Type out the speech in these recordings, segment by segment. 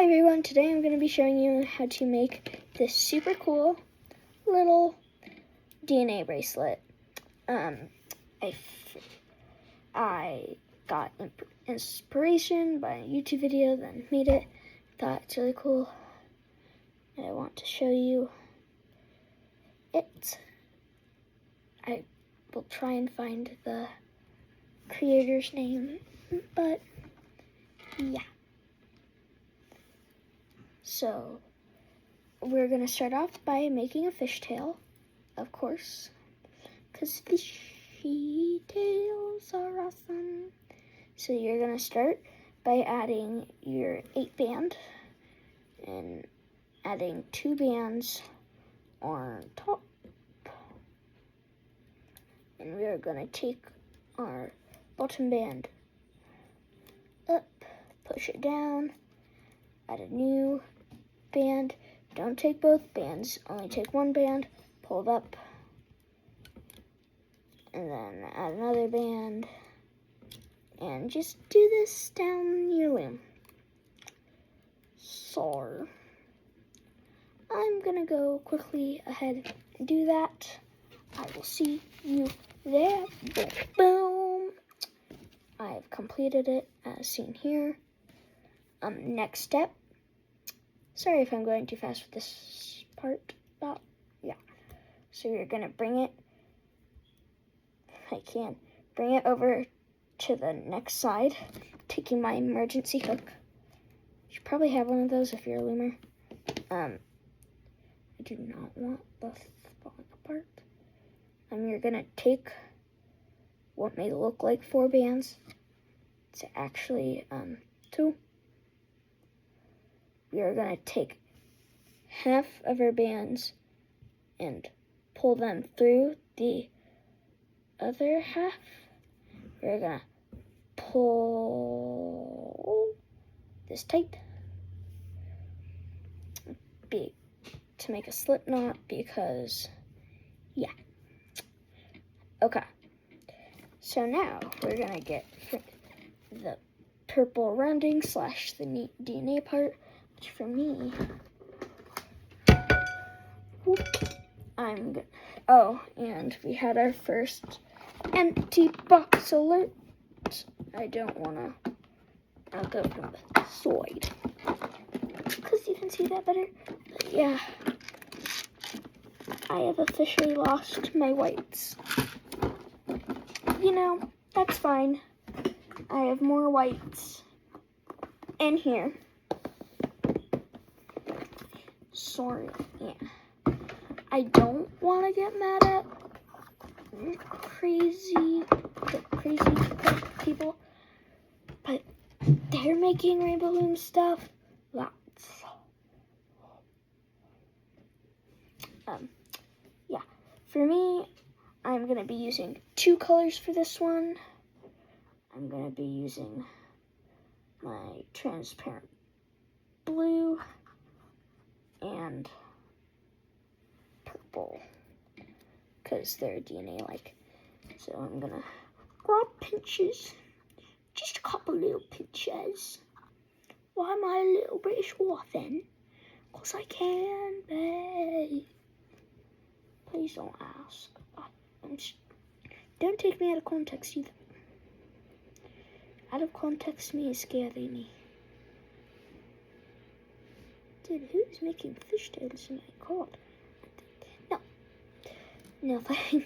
everyone, today I'm going to be showing you how to make this super cool little DNA bracelet. I got inspiration by a YouTube video, then made it. Thought it's really cool, and I want to show you it. I will try and find the creator's name, but yeah. So, we're going to start off by making a fishtail, of course, because fishy tails are awesome. So you're going to start by adding your 8-band and adding 2 bands on top. And we are going to take our bottom band up, push it down, add a new band. Don't take both bands, only take one band, pull it up, and then add another band, and just do this down your loom. So, I'm gonna go quickly ahead and do that. I will see you there. Boom, boom. I've completed it as seen here. Next step. Sorry if I'm going too fast with this part, but yeah. So you're gonna bring it, bring it over to the next side, taking my emergency hook. You should probably have one of those if you're a loomer. I do not want this falling apart. You're gonna take what may look like 4 bands. It's actually 2. We are going to take half of our bands and pull them through the other half. We're going to pull this tight to make a slip knot because, yeah. Okay. So now we're going to get the purple rounding / the DNA part. Which for me, and we had our first empty box alert. I don't want to, I'll go from the side, because you can see that better. But yeah, I have officially lost my whites. You know, that's fine. I have more whites in here. Sorry, yeah. I don't want to get mad at crazy people, but they're making rainbow loom stuff. Yeah. For me, I'm gonna be using 2 colors for this one. I'm gonna be using my transparent blue and purple, because they're DNA-like. So I'm gonna grab pinches, just a couple little pinches. Why am I a little British orphan? Because I can be. Please don't ask. Don't take me out of context either. Out of context me is scaring me. Dude, who's making fishtails in my card? No. Nothing.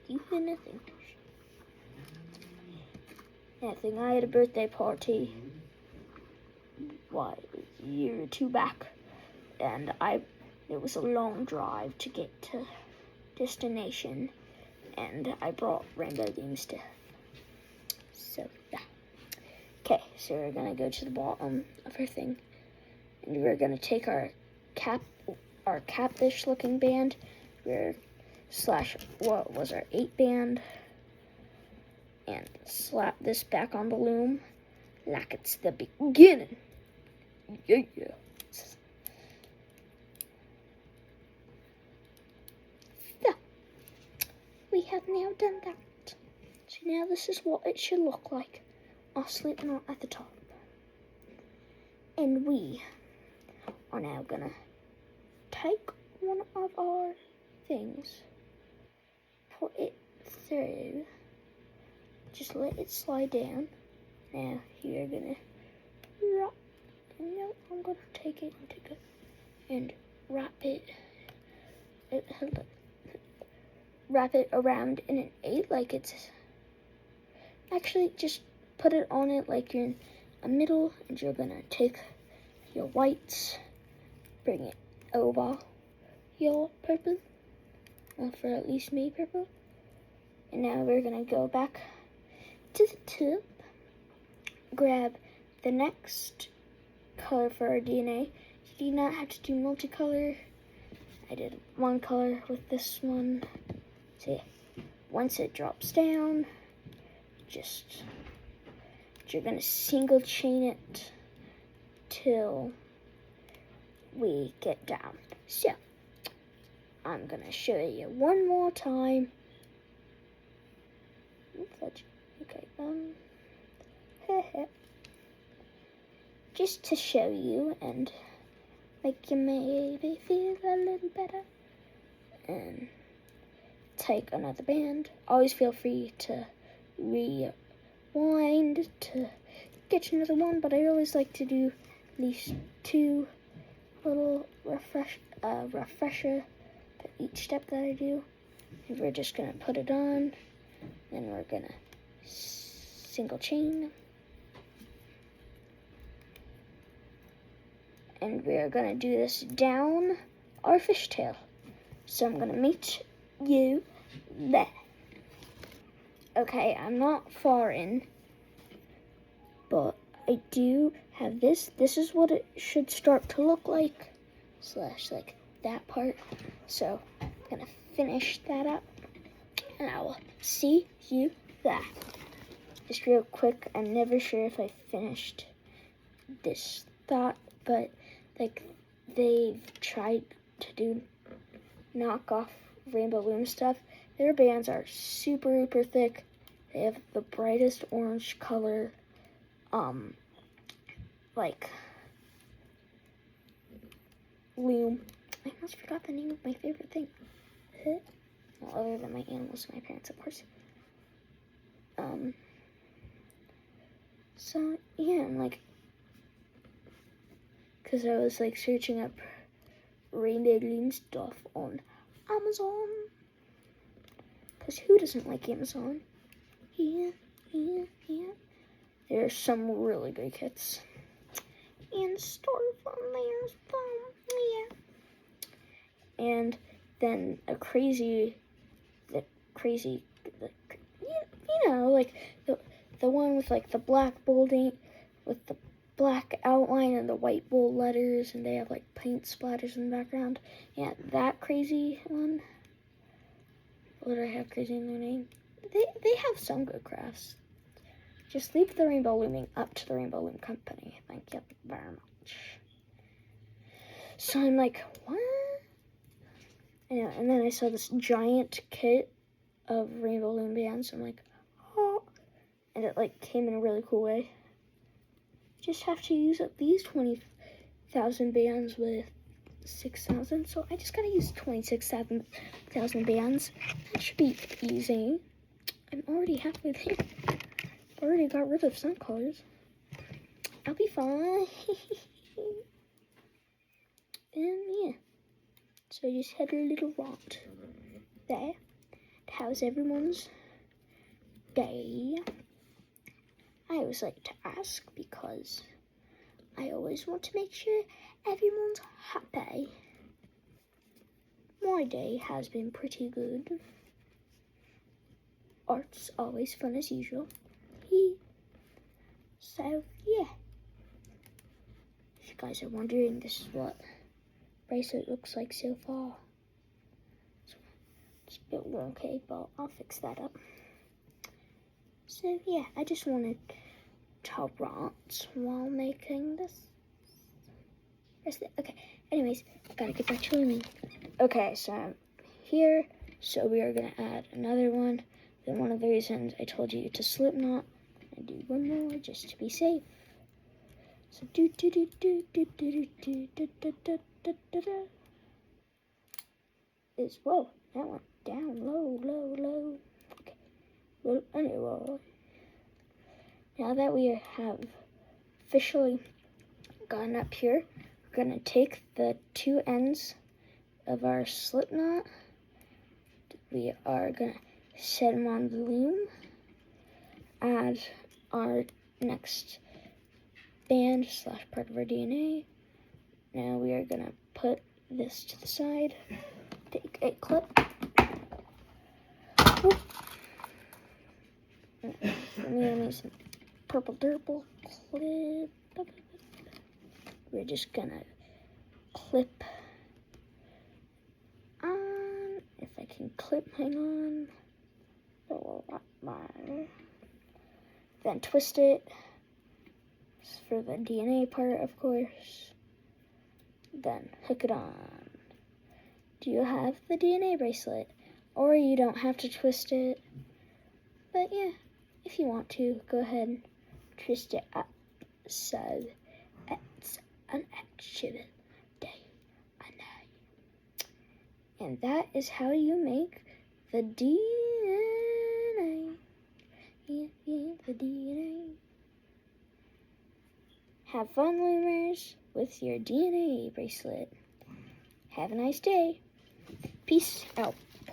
You hear nothing. Nothing. I had a birthday party, a year or 2 back, and it was a long drive to get to destination, and I brought rainbow loom stuff. So, yeah. Okay, so we're gonna go to the bottom of our thing. And we're going to take our catfish looking band, what was our 8-band, and slap this back on the loom like it's the beginning. Yeah. So, we have now done that. So now this is what it should look like. Our slip knot at the top. And we are now gonna take one of our things, put it through, just let it slide down. Now you're gonna I'm gonna take it and wrap it around in an 8 like it's actually just put it on it like you're in a middle, and you're gonna take your whites, bring it over your purple, well, for at least me purple, and now we're gonna go back to the tip, grab the next color for our DNA. You do not have to do multicolor. I did one color with this one. See, once it drops down, you're gonna single chain it till we get down. So I'm gonna show you one more time. Okay, just to show you and make you maybe feel a little better. And take another band. Always feel free to rewind to get another one, but I always like to do at least 2 little refresher for each step that I do. And we're just gonna put it on, then we're gonna single chain, and we're gonna do this down our fishtail. So I'm gonna meet you there. Okay, I'm not far in, but I do have this. This is what it should start to look like, slash like that part. So I'm gonna finish that up, and I will see you there. Just real quick, I'm never sure if I finished this thought, but like they've tried to do knockoff rainbow loom stuff. Their bands are super thick. They have the brightest orange color, like loom. I almost forgot the name of my favorite thing. Well, other than my animals and my parents, of course. So yeah, I'm like, cause I was like searching up rainbow loom stuff on Amazon. Cause who doesn't like Amazon? Yeah. There's some really good kits in store from there. Yeah. And then like the one with like the black bolding with the black outline and the white bold letters, and they have like paint splatters in the background. Yeah, that crazy one. What do I have crazy in their name? They have some good crafts. Just leave the rainbow looming up to the Rainbow Loom Company. Thank you very much. So I'm like, what? And then I saw this giant kit of rainbow loom bands. I'm like, oh. And it like came in a really cool way. Just have to use up these 20,000 bands with 6,000. So I just gotta use 26,000 bands. That should be easy. I'm already halfway there. Already got rid of some colors. I'll be fine. And yeah. So I just had a little rant there. How's everyone's day? I always like to ask because I always want to make sure everyone's happy. My day has been pretty good. Art's always fun as usual. So yeah. If you guys are wondering, this is what bracelet looks like so far. It's a bit wonky, but I'll fix that up. So yeah, I just wanted to rant while making this bracelet. Okay, anyways, gotta get back to looming. Okay, so I'm here. So we are gonna add another one. Then one of the reasons I told you to slip knot, and do one more just to be safe. So do do do do do do do do do do do do do. Is whoa, that went down low. Okay. Well, anyway, now that we have officially gone up here, we're gonna take the two ends of our slip knot. We are gonna set them on the loom. Add our next band / part of our DNA. Now we are gonna put this to the side. Take a clip. Whoop. Let me use some purple durable clip. We're just gonna clip on. If I can clip, hang on. Then twist it for the DNA part, of course. Then hook it on. Do you have the DNA bracelet? Or you don't have to twist it. But yeah, if you want to, go ahead and twist it up so it's an actual DNA. And that is how you make the DNA. The DNA. Have fun, loomers, with your DNA bracelet. Have a nice day. Peace out.